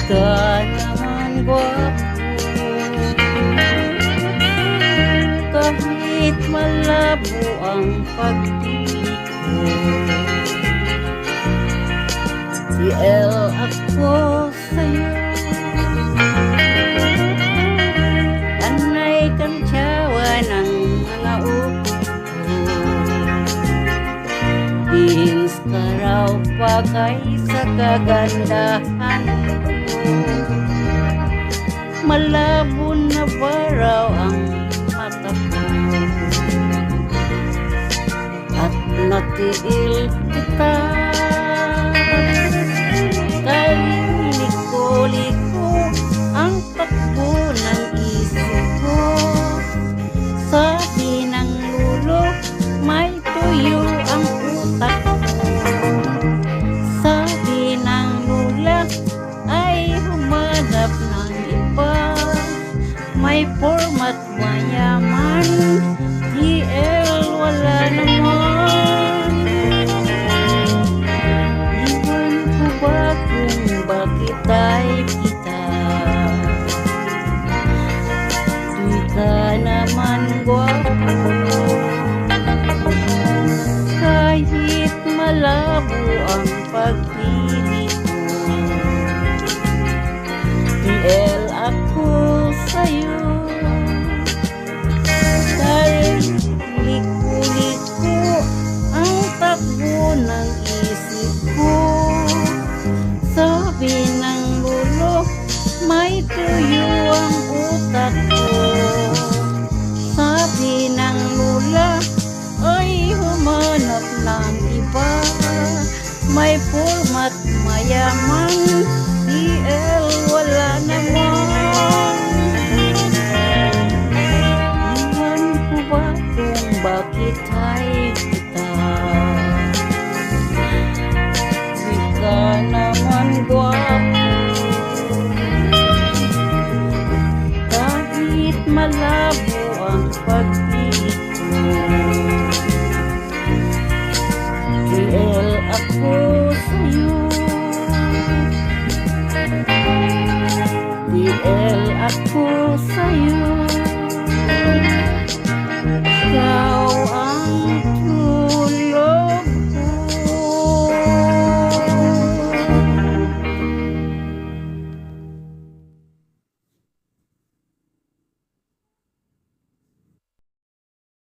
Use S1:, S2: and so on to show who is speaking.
S1: ka naman gwapo, kahit malabo ang pag-ibig ko. TL ako sa'yo, anay kang tsawa ng mga upo ko. Bihins ka raw bagay sa kagandahan ko, malabo na ba raw ang mata ko, at natiil kita. Kay liko-liko ang takbo ng isip ko, sabi ng lulo may tuyo ang utak ko, sabi ng lula ay humanap ng iba, may format mayaman, DL wala naman. Iwan ko ba kung bakit tayo kita, di ka naman gwapo, kahit malabo ang pagpili ko. DL ako sa'yo, dahil liko-liko ang takbo ng isip ko, sabi ng lulo may tuyo ang utak ko, sabi ng lula ay humanap ng iba, may format mayaman, DL wala naman. Iwan ko ba kung bakit tayo kita, di ka naman gwapo, kahit malabo ang pag-ibig ko. DL ako sa'yo, DL ako sa'yo.